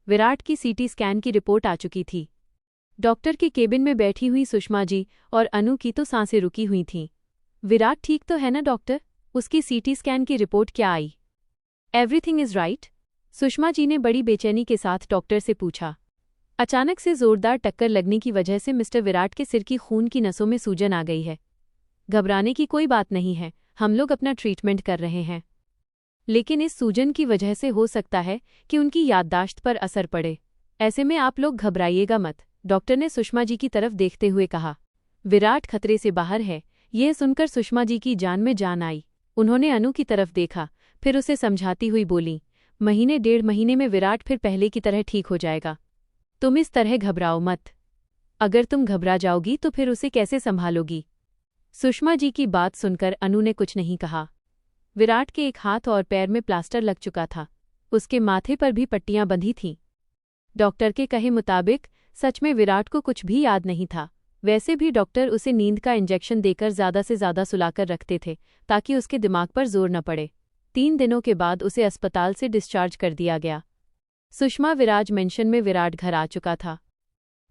विराट की CT scan की report आ चुकी थी। डॉक्टर के केबिन में बैठी हुई सुषमा जी और अनु की तो सांसें रुकी हुई थीं। विराट ठीक तो है ना डॉक्टर? उसकी सीटी स्कैन की रिपोर्ट क्या आई? Everything is right? Sushma ji ने बड़ी बेचैनी के साथ डॉक्टर से पूछा। अचानक से जोरदार टक्कर लगने की वजह से मिस्टर विराट के सिर की खून की नसों में सूजन आ गई है। घबराने की कोई बात नहीं है, हम लोग अपना ट्रीटमेंट कर रहे हैं। लेकिन इस सूजन की वजह से हो सकता है कि उनकी याददाश्त पर असर पड़े। ऐसे में आप लोग घबराइएगा मत, डॉक्टर ने सुषमा जी की तरफ देखते हुए कहा। विराट खतरे से बाहर है, यह सुनकर सुषमा जी की जान में जान आई। उन्होंने अनु की तरफ देखा, फिर उसे समझाती हुई बोली, महीने 1.5 महीने में विराट फिर पहले की तरह ठीक हो जाएगा। तुम इस तरह घबराओ मत। अगर तुम घबरा जाओगी तो फिर उसे कैसे संभालोगी? सुषमा जी की बात सुनकर अनु ने कुछ नहीं कहा। विराट के एक हाथ और पैर में प्लास्टर लग चुका था, उसके माथे पर भी पट्टियां बंधी थीं। डॉक्टर के कहे मुताबिक सच में विराट को कुछ भी याद नहीं था। वैसे भी डॉक्टर उसे नींद का इंजेक्शन देकर ज़्यादा से ज़्यादा सुलाकर रखते थे ताकि उसके दिमाग पर जोर न पड़े। 3 दिनों के बाद उसे अस्पताल से डिस्चार्ज कर दिया गया। सुषमा विराज मेंशन में विराट घर आ चुका था।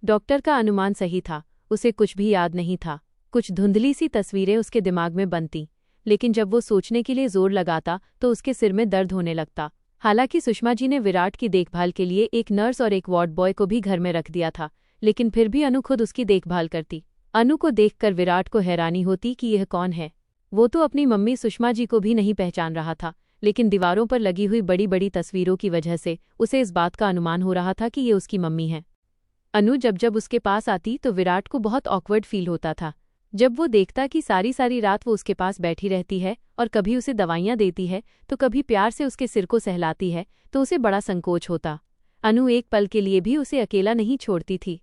डॉक्टर का अनुमान सही था, उसे कुछ भी याद नहीं था। कुछ धुंधली सी तस्वीरें उसके दिमाग में बनतीं, लेकिन जब वो सोचने के लिए जोर लगाता तो उसके सिर में दर्द होने लगता। हालांकि सुषमा जी ने विराट की देखभाल के लिए एक नर्स और एक वार्ड बॉय को भी घर में रख दिया था, लेकिन फिर भी अनु खुद उसकी देखभाल करती। अनु को देखकर विराट को हैरानी होती कि यह कौन है। वो तो अपनी मम्मी सुषमा जी को भी नहीं पहचान रहा था, लेकिन दीवारों पर लगी हुई बड़ी बड़ी तस्वीरों की वजह से उसे इस बात का अनुमान हो रहा था कि ये उसकी मम्मी है। अनु जब जब उसके पास आती तो विराट को बहुत ऑकवर्ड फील होता था। जब वो देखता कि सारी सारी रात वो उसके पास बैठी रहती है और कभी उसे दवाइयाँ देती है तो कभी प्यार से उसके सिर को सहलाती है, तो उसे बड़ा संकोच होता। अनु एक पल के लिए भी उसे अकेला नहीं छोड़ती थी।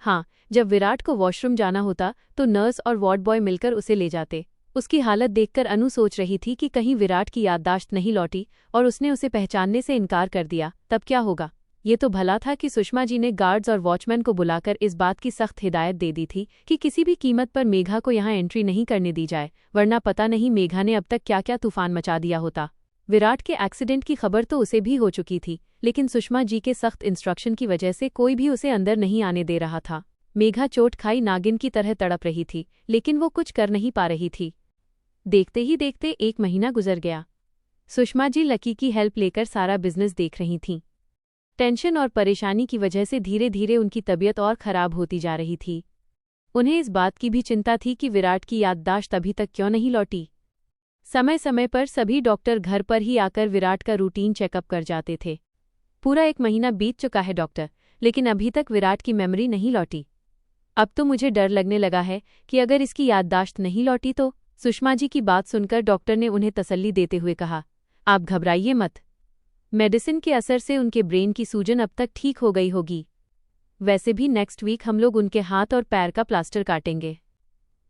हाँ, जब विराट को वॉशरूम जाना होता तो नर्स और वार्ड बॉय मिलकर उसे ले जाते। उसकी हालत देखकर अनु सोच रही थी कि कहीं विराट की याददाश्त नहीं लौटी और उसने उसे पहचानने से इनकार कर दिया, तब क्या होगा। ये तो भला था कि सुषमा जी ने गार्ड्स और वॉचमैन को बुलाकर इस बात की सख्त हिदायत दे दी थी कि किसी भी कीमत पर मेघा को यहाँ एंट्री नहीं करने दी जाए, वरना पता नहीं मेघा ने अब तक क्या क्या तूफान मचा दिया होता। विराट के एक्सीडेंट की खबर तो उसे भी हो चुकी थी, लेकिन सुषमा जी के सख्त इंस्ट्रक्शन की वजह से कोई भी उसे अंदर नहीं आने दे रहा था। मेघा चोट खाई नागिन की तरह तड़प रही थी, लेकिन वो कुछ कर नहीं पा रही थी। देखते ही देखते 1 महीना गुजर गया। सुषमा जी लकी की हेल्प लेकर सारा बिजनेस देख रही थीं। टेंशन और परेशानी की वजह से धीरे धीरे उनकी तबीयत और खराब होती जा रही थी। उन्हें इस बात की भी चिंता थी कि विराट की याददाश्त अभी तक क्यों नहीं लौटी। समय समय पर सभी डॉक्टर घर पर ही आकर विराट का रूटीन चेकअप कर जाते थे। पूरा 1 महीना बीत चुका है डॉक्टर, लेकिन अभी तक विराट की मेमोरी नहीं लौटी। अब तो मुझे डर लगने लगा है कि अगर इसकी याददाश्त नहीं लौटी तो। सुषमा जी की बात सुनकर डॉक्टर ने उन्हें तसल्ली देते हुए कहा, आप घबराइए मत। मेडिसिन के असर से उनके ब्रेन की सूजन अब तक ठीक हो गई होगी। वैसे भी नेक्स्ट वीक हम लोग उनके हाथ और पैर का प्लास्टर काटेंगे।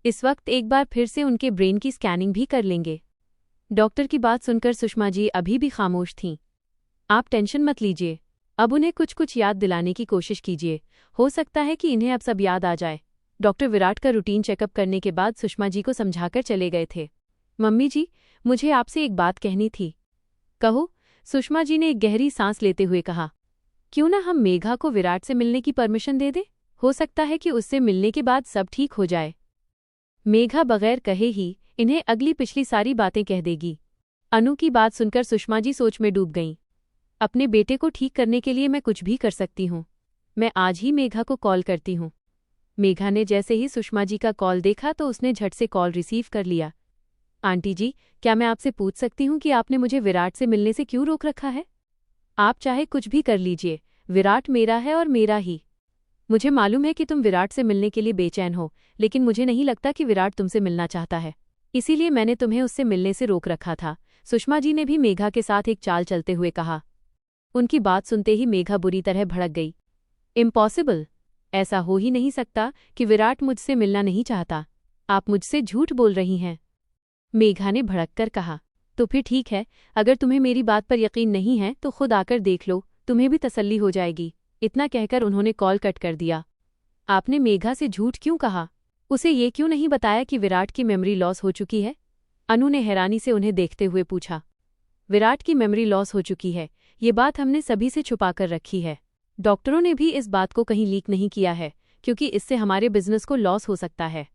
इस वक्त एक बार फिर से उनके ब्रेन की स्कैनिंग भी कर लेंगे। डॉक्टर की बात सुनकर सुषमा जी अभी भी खामोश थीं। आप टेंशन मत लीजिए, अब उन्हें कुछ कुछ याद दिलाने की कोशिश कीजिए, हो सकता है कि इन्हें अब सब याद आ जाए। डॉक्टर विराट का रूटीन चेकअप करने के बाद सुषमा जी को समझाकर चले गए थे। मम्मी जी, मुझे आपसे एक बात कहनी थी। कहो, सुषमा जी ने एक गहरी सांस लेते हुए कहा। क्यों ना हम मेघा को विराट से मिलने की परमिशन दे दें? हो सकता है कि उससे मिलने के बाद सब ठीक हो जाए। मेघा बगैर कहे ही इन्हें अगली पिछली सारी बातें कह देगी। अनु की बात सुनकर सुषमा जी सोच में डूब गईं। अपने बेटे को ठीक करने के लिए मैं कुछ भी कर सकती हूँ। मैं आज ही मेघा को कॉल करती हूँ। मेघा ने जैसे ही सुषमा जी का कॉल देखा तो उसने झट से कॉल रिसीव कर लिया। आंटी जी, क्या मैं आपसे पूछ सकती हूँ कि आपने मुझे विराट से मिलने से क्यों रोक रखा है? आप चाहे कुछ भी कर लीजिए, विराट मेरा है और मेरा ही। मुझे मालूम है कि तुम विराट से मिलने के लिए बेचैन हो, लेकिन मुझे नहीं लगता कि विराट तुमसे मिलना चाहता है, इसीलिए मैंने तुम्हें उससे मिलने से रोक रखा था। सुषमा जी ने भी मेघा के साथ एक चाल चलते हुए कहा। उनकी बात सुनते ही मेघा बुरी तरह भड़क गई। इम्पॉसिबल, ऐसा हो ही नहीं सकता कि विराट मुझसे मिलना नहीं चाहता। आप मुझसे झूठ बोल रही हैं। मेघा ने भड़ककर कहा। तो फिर ठीक है, अगर तुम्हें मेरी बात पर यकीन नहीं है तो खुद आकर देख लो, तुम्हें भी तसल्ली हो जाएगी। इतना कहकर उन्होंने कॉल कट कर दिया। आपने मेघा से झूठ क्यों कहा? उसे ये क्यों नहीं बताया कि विराट की मेमोरी लॉस हो चुकी है? अनु ने हैरानी से उन्हें देखते हुए पूछा। विराट की मेमोरी लॉस हो चुकी है, ये बात हमने सभी से छुपा कर रखी है। डॉक्टरों ने भी इस बात को कहीं लीक नहीं किया है, क्योंकि इससे हमारे बिजनेस को लॉस हो सकता है।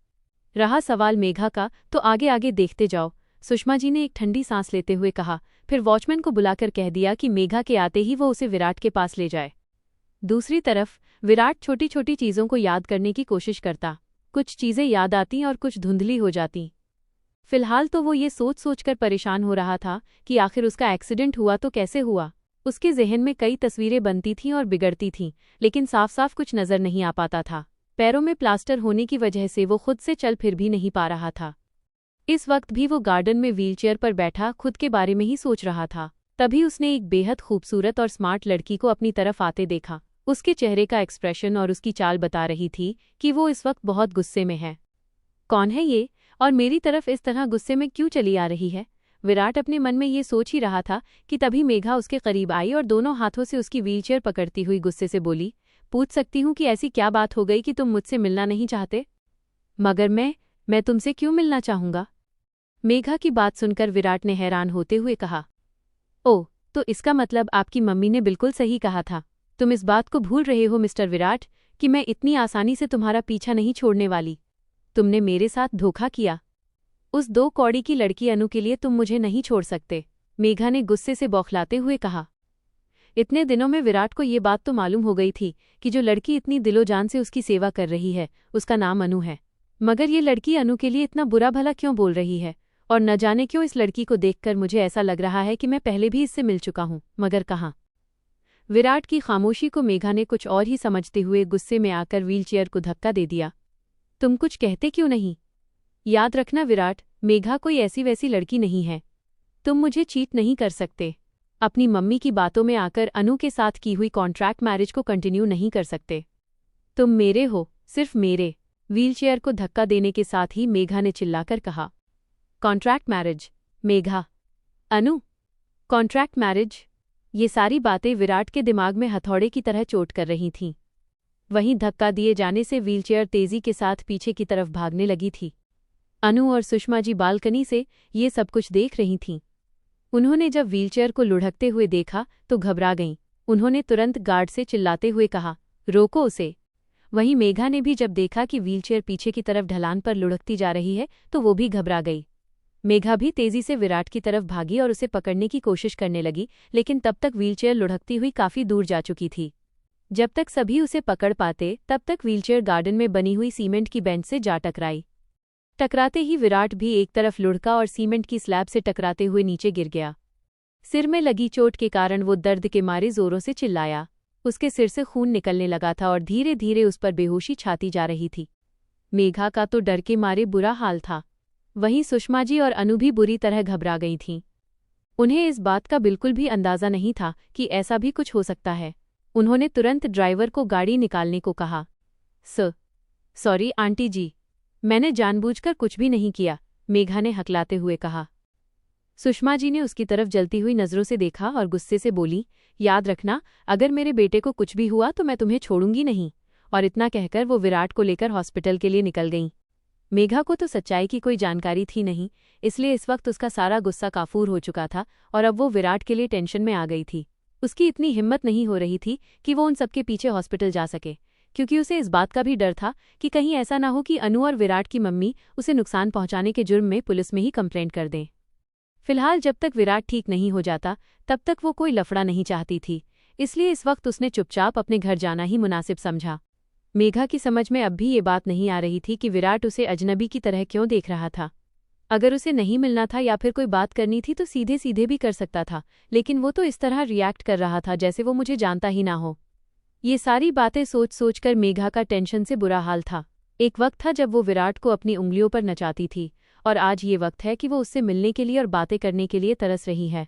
रहा सवाल मेघा का, तो आगे आगे देखते जाओ, सुषमा जी ने एक ठंडी सांस लेते हुए कहा, फिर वॉचमैन को बुलाकर कह दिया कि मेघा के आते ही वो उसे विराट के पास ले जाए। दूसरी तरफ विराट छोटी छोटी चीज़ों को याद करने की कोशिश करता। कुछ चीज़ें याद आती और कुछ धुंधली हो जाती। फिलहाल तो वो ये सोच सोचकर परेशान हो रहा था कि आखिर उसका एक्सीडेंट हुआ तो कैसे हुआ। उसके ज़हन में कई तस्वीरें बनती थीं और बिगड़ती थीं, लेकिन साफ साफ कुछ नज़र नहीं आ पाता था। पैरों में प्लास्टर होने की वजह से वो खुद से चल फिर भी नहीं पा रहा था। इस वक्त भी वो गार्डन में व्हीलचेयर पर बैठा खुद के बारे में ही सोच रहा था। तभी उसने एक बेहद खूबसूरत और स्मार्ट लड़की को अपनी तरफ आते देखा। उसके चेहरे का एक्सप्रेशन और उसकी चाल बता रही थी कि वो इस वक्त बहुत गुस्से में है। कौन है ये, और मेरी तरफ इस तरह गुस्से में क्यों चली आ रही है? विराट अपने मन में ये सोच ही रहा था कि तभी मेघा उसके करीब आई और दोनों हाथों से उसकी व्हीलचेयर पकड़ती हुई गुस्से से बोली, पूछ सकती हूँ कि ऐसी क्या बात हो गई कि तुम मुझसे मिलना नहीं चाहते? मगर मैं तुमसे क्यों मिलना चाहूँगा? मेघा की बात सुनकर विराट ने हैरान होते हुए कहा, ओह, तो इसका मतलब आपकी मम्मी ने बिल्कुल सही कहा था। तुम इस बात को भूल रहे हो मिस्टर विराट कि मैं इतनी आसानी से तुम्हारा पीछा नहीं छोड़ने वाली। तुमने मेरे साथ धोखा किया। उस 2 कौड़ी की लड़की अनु के लिए तुम मुझे नहीं छोड़ सकते, मेघा ने गुस्से से बौखलाते हुए कहा। इतने दिनों में विराट को ये बात तो मालूम हो गई थी कि जो लड़की इतनी दिलोजान से उसकी सेवा कर रही है उसका नाम अनु है। मगर ये लड़की अनु के लिए इतना बुरा भला क्यों बोल रही है, और न जाने क्यों इस लड़की को देखकर मुझे ऐसा लग रहा है कि मैं पहले भी इससे मिल चुका हूँ, मगर कहाँ? विराट की खामोशी को मेघा ने कुछ और ही समझते हुए गुस्से में आकर व्हीलचेयर को धक्का दे दिया। तुम कुछ कहते क्यों नहीं? याद रखना विराट, मेघा कोई ऐसी वैसी लड़की नहीं है। तुम मुझे चीट नहीं कर सकते। अपनी मम्मी की बातों में आकर अनु के साथ की हुई कॉन्ट्रैक्ट मैरिज को कंटिन्यू नहीं कर सकते। तुम मेरे हो, सिर्फ मेरे। व्हीलचेयर को धक्का देने के साथ ही मेघा ने चिल्लाकर कहा। Contract marriage? मेघा, अनु, कॉन्ट्रैक्ट मैरिज? ये सारी बातें विराट के दिमाग में हथौड़े की तरह चोट कर रही थीं। वहीं धक्का दिए जाने से व्हीलचेयर तेजी के साथ पीछे की तरफ भागने लगी थी। अनु और सुषमा जी बालकनी से ये सब कुछ देख रही थीं। उन्होंने जब व्हीलचेयर को लुढ़कते हुए देखा तो घबरा गईं। उन्होंने तुरंत गार्ड से चिल्लाते हुए कहा, रोको उसे। वहीं मेघा ने भी जब देखा कि व्हीलचेयर पीछे की तरफ ढलान पर लुढ़कती जा रही है तो वो भी घबरा गई। मेघा भी तेजी से विराट की तरफ भागी और उसे पकड़ने की कोशिश करने लगी, लेकिन तब तक व्हीलचेयर लुढ़कती हुई काफी दूर जा चुकी थी। जब तक सभी उसे पकड़ पाते तब तक व्हीलचेयर गार्डन में बनी हुई सीमेंट की बेंच से जा टकराई। टकराते ही विराट भी एक तरफ लुढ़का और सीमेंट की स्लैब से टकराते हुए नीचे गिर गया। सिर में लगी चोट के कारण वो दर्द के मारे जोरों से चिल्लाया। उसके सिर से खून निकलने लगा था और धीरे धीरे उस पर बेहोशी छाती जा रही थी। मेघा का तो डर के मारे बुरा हाल था। वहीं सुषमा जी और अनु भी बुरी तरह घबरा गई थीं। उन्हें इस बात का बिल्कुल भी अंदाजा नहीं था कि ऐसा भी कुछ हो सकता है। उन्होंने तुरंत ड्राइवर को गाड़ी निकालने को कहा। सॉरी आंटी जी, मैंने जानबूझकर कुछ भी नहीं किया, मेघा ने हकलाते हुए कहा। सुषमा जी ने उसकी तरफ जलती हुई नज़रों से देखा और गुस्से से बोली, याद रखना, अगर मेरे बेटे को कुछ भी हुआ तो मैं तुम्हें छोड़ूंगी नहीं। और इतना कहकर वो विराट को लेकर हॉस्पिटल के लिए निकल गईं। मेघा को तो सच्चाई की कोई जानकारी थी नहीं, इसलिए इस वक्त उसका सारा गुस्सा काफूर हो चुका था और अब वो विराट के लिए टेंशन में आ गई थी। उसकी इतनी हिम्मत नहीं हो रही थी कि वो उन सबके पीछे हॉस्पिटल जा सके, क्योंकि उसे इस बात का भी डर था कि कहीं ऐसा ना हो कि अनु और विराट की मम्मी उसे नुकसान पहुंचाने के जुर्म में पुलिस में ही कंप्लेंट कर दें। फिलहाल जब तक विराट ठीक नहीं हो जाता तब तक वो कोई लफड़ा नहीं चाहती थी, इसलिए इस वक्त उसने चुपचाप अपने घर जाना ही मुनासिब समझा। मेघा की समझ में अब भी ये बात नहीं आ रही थी कि विराट उसे अजनबी की तरह क्यों देख रहा था। अगर उसे नहीं मिलना था या फिर कोई बात करनी थी तो सीधे सीधे भी कर सकता था, लेकिन वो तो इस तरह रिएक्ट कर रहा था जैसे वो मुझे जानता ही ना हो। ये सारी बातें सोच सोचकर मेघा का टेंशन से बुरा हाल था। एक वक्त था जब वो विराट को अपनी उंगलियों पर नचाती थी, और आज ये वक्त है कि वो उससे मिलने के लिए और बातें करने के लिए तरस रही है।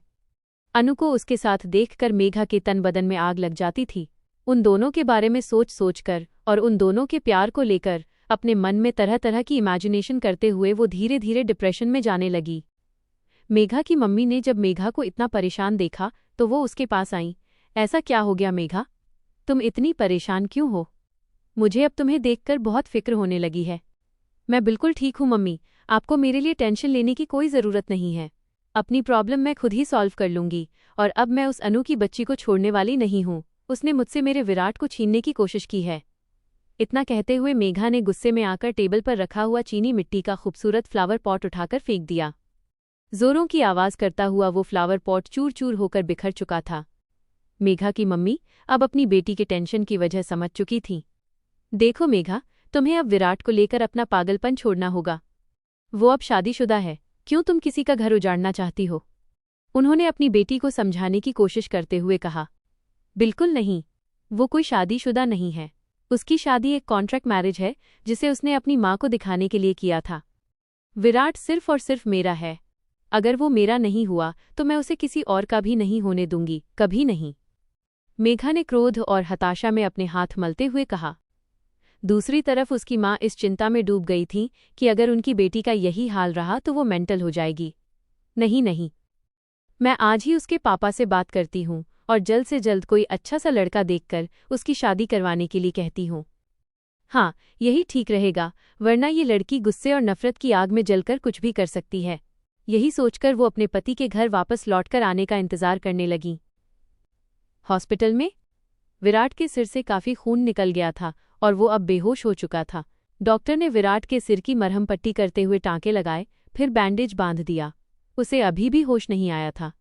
अनु को उसके साथ देखकर मेघा के तन बदन में आग लग जाती थी। उन दोनों के बारे में सोच सोचकर और उन दोनों के प्यार को लेकर अपने मन में तरह तरह की इमेजिनेशन करते हुए वो धीरे धीरे डिप्रेशन में जाने लगी। मेघा की मम्मी ने जब मेघा को इतना परेशान देखा तो वो उसके पास आईं। ऐसा क्या हो गया मेघा, तुम इतनी परेशान क्यों हो? मुझे अब तुम्हें देखकर बहुत फिक्र होने लगी है। मैं बिल्कुल ठीक हूँ मम्मी, आपको मेरे लिए टेंशन लेने की कोई ज़रूरत नहीं है। अपनी प्रॉब्लम मैं खुद ही सॉल्व कर लूंगी, और अब मैं उस अनु की बच्ची को छोड़ने वाली नहीं हूँ। उसने मुझसे मेरे विराट को छीनने की कोशिश की है। इतना कहते हुए मेघा ने गुस्से में आकर टेबल पर रखा हुआ चीनी मिट्टी का खूबसूरत फ्लावर पॉट उठाकर फेंक दिया। जोरों की आवाज करता हुआ वो फ्लावर पॉट चूर चूर होकर बिखर चुका था। मेघा की मम्मी अब अपनी बेटी के टेंशन की वजह समझ चुकी थी। देखो मेघा, तुम्हें अब विराट को लेकर अपना पागलपन छोड़ना होगा। वो अब शादीशुदा है, क्यों तुम किसी का घर उजाड़ना चाहती हो? उन्होंने अपनी बेटी को समझाने की कोशिश करते हुए कहा। बिल्कुल नहीं, वो कोई शादीशुदा नहीं है। उसकी शादी एक कॉन्ट्रैक्ट मैरिज है जिसे उसने अपनी माँ को दिखाने के लिए किया था। विराट सिर्फ और सिर्फ मेरा है। अगर वो मेरा नहीं हुआ तो मैं उसे किसी और का भी नहीं होने दूंगी, कभी नहीं। मेघा ने क्रोध और हताशा में अपने हाथ मलते हुए कहा। दूसरी तरफ उसकी माँ इस चिंता में डूब गई थी कि अगर उनकी बेटी का यही हाल रहा तो वो मेंटल हो जाएगी। नहीं नहीं, मैं आज ही उसके पापा से बात करती हूँ और जल्द से जल्द कोई अच्छा सा लड़का देखकर उसकी शादी करवाने के लिए कहती हूँ। हाँ, यही ठीक रहेगा, वरना ये लड़की गुस्से और नफरत की आग में जलकर कुछ भी कर सकती है। यही सोचकर वो अपने पति के घर वापस लौटकर आने का इंतजार करने लगी। हॉस्पिटल में विराट के सिर से काफी खून निकल गया था और वो अब बेहोश हो चुका था। डॉक्टर ने विराट के सिर की मरहम पट्टी करते हुए टाँके लगाए, फिर बैंडेज बांध दिया। उसे अभी भी होश नहीं आया था।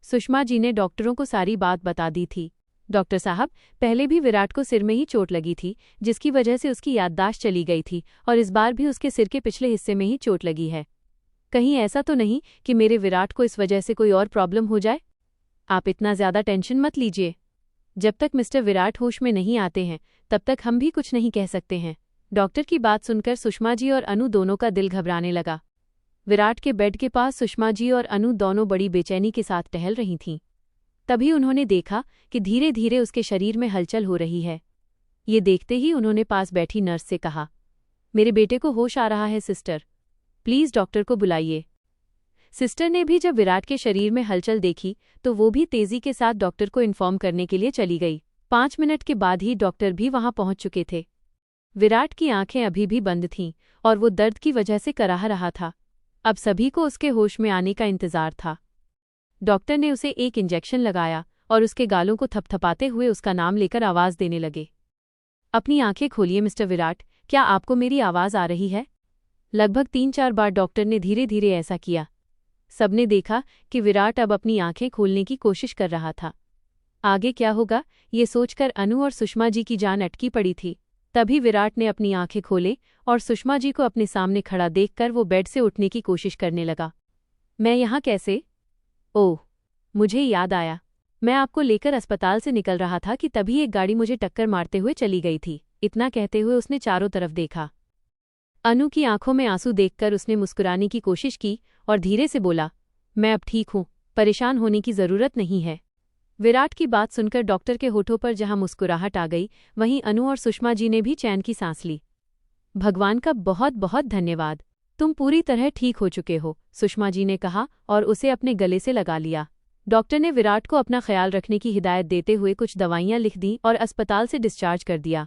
सुषमा जी ने डॉक्टरों को सारी बात बता दी थी। डॉक्टर साहब, पहले भी विराट को सिर में ही चोट लगी थी, जिसकी वजह से उसकी याददाश्त चली गई थी, और इस बार भी उसके सिर के पिछले हिस्से में ही चोट लगी है। कहीं ऐसा तो नहीं कि मेरे विराट को इस वजह से कोई और प्रॉब्लम हो जाए? आप इतना ज्यादा टेंशन मत लीजिए। जब तक मिस्टर विराट होश में नहीं आते हैं तब तक हम भी कुछ नहीं कह सकते हैं। डॉक्टर की बात सुनकर सुषमा जी और अनु दोनों का दिल घबराने लगा। विराट के बेड के पास सुषमा जी और अनु दोनों बड़ी बेचैनी के साथ टहल रही थीं। तभी उन्होंने देखा कि धीरे धीरे उसके शरीर में हलचल हो रही है। ये देखते ही उन्होंने पास बैठी नर्स से कहा, मेरे बेटे को होश आ रहा है सिस्टर, प्लीज डॉक्टर को बुलाइए। सिस्टर ने भी जब विराट के शरीर में हलचल देखी तो वो भी तेजी के साथ डॉक्टर को इन्फॉर्म करने के लिए चली गई। 5 मिनट के बाद ही डॉक्टर भी वहां पहुंच चुके थे। विराट की आंखें अभी भी बंद थीं और वो दर्द की वजह से कराह रहा था। अब सभी को उसके होश में आने का इंतजार था। डॉक्टर ने उसे एक इंजेक्शन लगाया और उसके गालों को थपथपाते हुए उसका नाम लेकर आवाज देने लगे। अपनी आंखें खोलिए मिस्टर विराट, क्या आपको मेरी आवाज आ रही है? लगभग 3-4 बार डॉक्टर ने धीरे धीरे ऐसा किया। सबने देखा कि विराट अब अपनी आंखें खोलने की कोशिश कर रहा था। आगे क्या होगा, ये सोचकर अनु और सुषमा जी की जान अटकी पड़ी थी। तभी विराट ने अपनी आंखें खोले और सुषमा जी को अपने सामने खड़ा देखकर वो बेड से उठने की कोशिश करने लगा। मैं यहाँ कैसे? ओह, मुझे याद आया, मैं आपको लेकर अस्पताल से निकल रहा था कि तभी एक गाड़ी मुझे टक्कर मारते हुए चली गई थी। इतना कहते हुए उसने चारों तरफ देखा। अनु की आंखों में आंसू देखकर उसने मुस्कुराने की कोशिश की और धीरे से बोला, मैं अब ठीक हूँ, परेशान होने की जरूरत नहीं है। विराट की बात सुनकर डॉक्टर के होठों पर जहां मुस्कुराहट आ गई, वहीं अनु और सुषमा जी ने भी चैन की सांस ली। भगवान का बहुत बहुत धन्यवाद, तुम पूरी तरह ठीक हो चुके हो, सुषमा जी ने कहा और उसे अपने गले से लगा लिया। डॉक्टर ने विराट को अपना ख्याल रखने की हिदायत देते हुए कुछ दवाइयां लिख दी और अस्पताल से डिस्चार्ज कर दिया।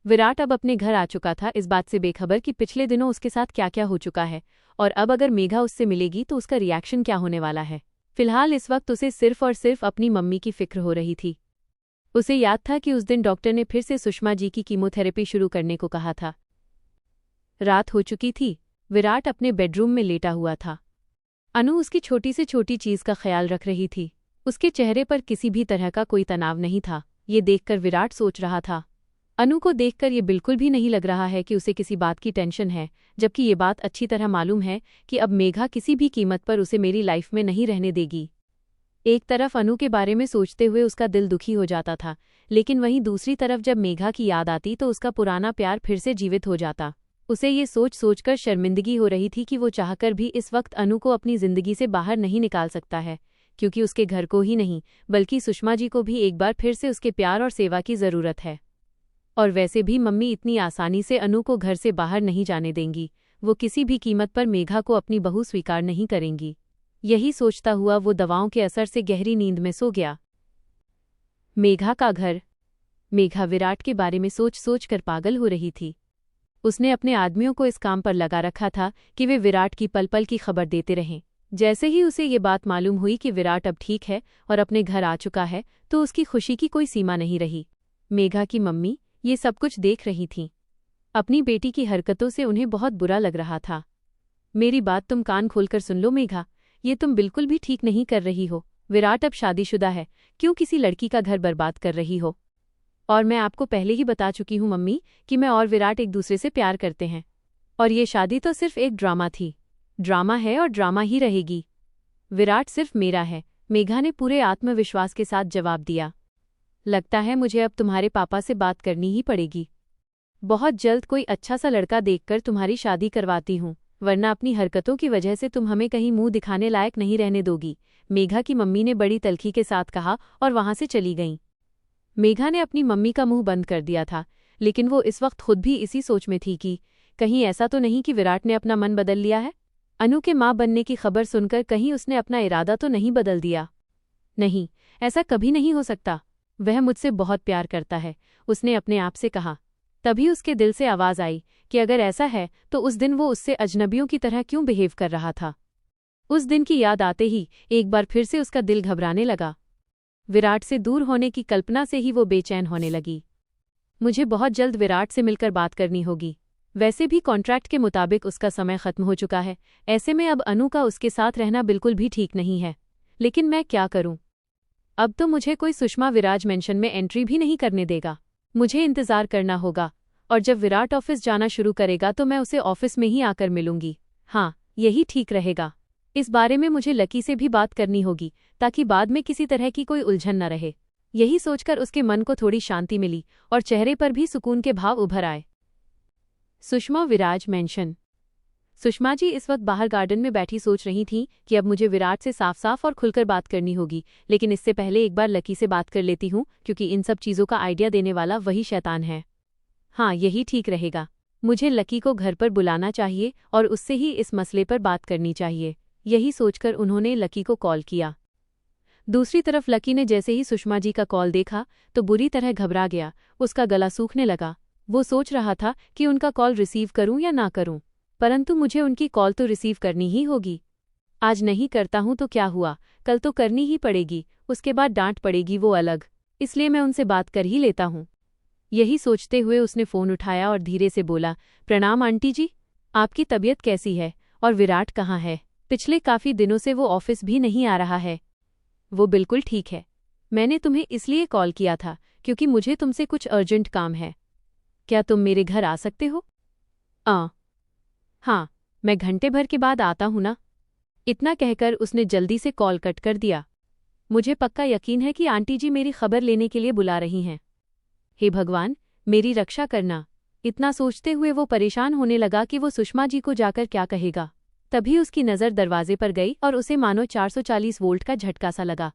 विराट अब अपने घर आ चुका था, इस बात से बेखबर कि पिछले दिनों उसके साथ क्या क्या हो चुका है और अब अगर मेघा उससे मिलेगी तो उसका रिएक्शन क्या होने वाला है। फिलहाल इस वक्त उसे सिर्फ और सिर्फ अपनी मम्मी की फिक्र हो रही थी। उसे याद था कि उस दिन डॉक्टर ने फिर से सुषमा जी की कीमोथेरेपी शुरू करने को कहा था। रात हो चुकी थी। विराट अपने बेडरूम में लेटा हुआ था। अनु उसकी छोटी से छोटी चीज का ख्याल रख रही थी। उसके चेहरे पर किसी भी तरह का कोई तनाव नहीं था। ये देखकर विराट सोच रहा था, अनु को देखकर ये बिल्कुल भी नहीं लग रहा है कि उसे किसी बात की टेंशन है, जबकि ये बात अच्छी तरह मालूम है कि अब मेघा किसी भी कीमत पर उसे मेरी लाइफ में नहीं रहने देगी। एक तरफ अनु के बारे में सोचते हुए उसका दिल दुखी हो जाता था, लेकिन वहीं दूसरी तरफ जब मेघा की याद आती तो उसका पुराना प्यार फिर से जीवित हो जाता। उसे ये सोच सोचकर शर्मिंदगी हो रही थी कि वो चाहकर भी इस वक्त अनु को अपनी जिंदगी से बाहर नहीं निकाल सकता है, क्योंकि उसके घर को ही नहीं बल्कि सुषमा जी को भी एक बार फिर से उसके प्यार और सेवा की जरूरत है। और वैसे भी मम्मी इतनी आसानी से अनु को घर से बाहर नहीं जाने देंगी। वो किसी भी कीमत पर मेघा को अपनी बहू स्वीकार नहीं करेंगी। यही सोचता हुआ वो दवाओं के असर से गहरी नींद में सो गया। मेघा का घर। मेघा विराट के बारे में सोच सोच कर पागल हो रही थी। उसने अपने आदमियों को इस काम पर लगा रखा था कि वे विराट की पल पल की खबर देते रहें। जैसे ही उसे ये बात मालूम हुई कि विराट अब ठीक है और अपने घर आ चुका है तो उसकी खुशी की कोई सीमा नहीं रही। मेघा की मम्मी ये सब कुछ देख रही थीं। अपनी बेटी की हरकतों से उन्हें बहुत बुरा लग रहा था। मेरी बात तुम कान खोलकर सुन लो मेघा, ये तुम बिल्कुल भी ठीक नहीं कर रही हो। विराट अब शादीशुदा है, क्यों किसी लड़की का घर बर्बाद कर रही हो? और मैं आपको पहले ही बता चुकी हूँ मम्मी कि मैं और विराट एक दूसरे से प्यार करते हैं और ये शादी तो सिर्फ एक ड्रामा थी। ड्रामा है और ड्रामा ही रहेगी। विराट सिर्फ मेरा है, मेघा ने पूरे आत्मविश्वास के साथ जवाब दिया। लगता है मुझे अब तुम्हारे पापा से बात करनी ही पड़ेगी। बहुत जल्द कोई अच्छा सा लड़का देखकर तुम्हारी शादी करवाती हूँ, वरना अपनी हरकतों की वजह से तुम हमें कहीं मुंह दिखाने लायक नहीं रहने दोगी, मेघा की मम्मी ने बड़ी तल्खी के साथ कहा और वहां से चली गईं। मेघा ने अपनी मम्मी का मुंह बंद कर दिया था, लेकिन वो इस वक्त खुद भी इसी सोच में थी कि कहीं ऐसा तो नहीं कि विराट ने अपना मन बदल लिया है। अनु के मां बनने की खबर सुनकर कहीं उसने अपना इरादा तो नहीं बदल दिया। नहीं, ऐसा कभी नहीं हो सकता। वह मुझसे बहुत प्यार करता है, उसने अपने आप से कहा। तभी उसके दिल से आवाज आई कि अगर ऐसा है तो उस दिन वो उससे अजनबियों की तरह क्यों बिहेव कर रहा था। उस दिन की याद आते ही एक बार फिर से उसका दिल घबराने लगा। विराट से दूर होने की कल्पना से ही वो बेचैन होने लगी। मुझे बहुत जल्द विराट से मिलकर बात करनी होगी। वैसे भी कॉन्ट्रैक्ट के मुताबिक उसका समय खत्म हो चुका है, ऐसे में अब अनु का उसके साथ रहना बिल्कुल भी ठीक नहीं है। लेकिन मैं क्या करूं? अब तो मुझे कोई सुषमा विराज मेंशन में एंट्री भी नहीं करने देगा। मुझे इंतजार करना होगा और जब विराट ऑफिस जाना शुरू करेगा तो मैं उसे ऑफिस में ही आकर मिलूंगी। हाँ, यही ठीक रहेगा। इस बारे में मुझे लकी से भी बात करनी होगी ताकि बाद में किसी तरह की कोई उलझन न रहे। यही सोचकर उसके मन को थोड़ी शांति मिली और चेहरे पर भी सुकून के भाव उभर आए। सुषमा विराज मेंशन। सुषमा जी इस वक्त बाहर गार्डन में बैठी सोच रही थीं कि अब मुझे विराट से साफ साफ और खुलकर बात करनी होगी, लेकिन इससे पहले एक बार लकी से बात कर लेती हूँ क्योंकि इन सब चीज़ों का आइडिया देने वाला वही शैतान है। हाँ, यही ठीक रहेगा। मुझे लकी को घर पर बुलाना चाहिए और उससे ही इस मसले पर बात करनी चाहिए। यही सोचकर उन्होंने लकी को कॉल किया। दूसरी तरफ लकी ने जैसे ही सुषमा जी का कॉल देखा तो बुरी तरह घबरा गया, उसका गला सूखने लगा। वो सोच रहा था कि उनका कॉल रिसीव करूं या ना करूं, परंतु मुझे उनकी कॉल तो रिसीव करनी ही होगी। आज नहीं करता हूं तो क्या हुआ, कल तो करनी ही पड़ेगी, उसके बाद डांट पड़ेगी वो अलग, इसलिए मैं उनसे बात कर ही लेता हूं। यही सोचते हुए उसने फ़ोन उठाया और धीरे से बोला, प्रणाम आंटी जी, आपकी तबीयत कैसी है और विराट कहाँ है? पिछले काफ़ी दिनों से वो ऑफिस भी नहीं आ रहा है। वो बिल्कुल ठीक है। मैंने तुम्हें इसलिए कॉल किया था क्योंकि मुझे तुमसे कुछ अर्जेंट काम है। क्या तुम मेरे घर आ सकते हो? हाँ, मैं घंटे भर के बाद आता हूँ ना। इतना कहकर उसने जल्दी से कॉल कट कर दिया। मुझे पक्का यकीन है कि आंटी जी मेरी खबर लेने के लिए बुला रही हैं। हे भगवान, मेरी रक्षा करना। इतना सोचते हुए वो परेशान होने लगा कि वो सुषमा जी को जाकर क्या कहेगा। तभी उसकी नज़र दरवाजे पर गई और उसे मानो 440 वोल्ट का झटका सा लगा।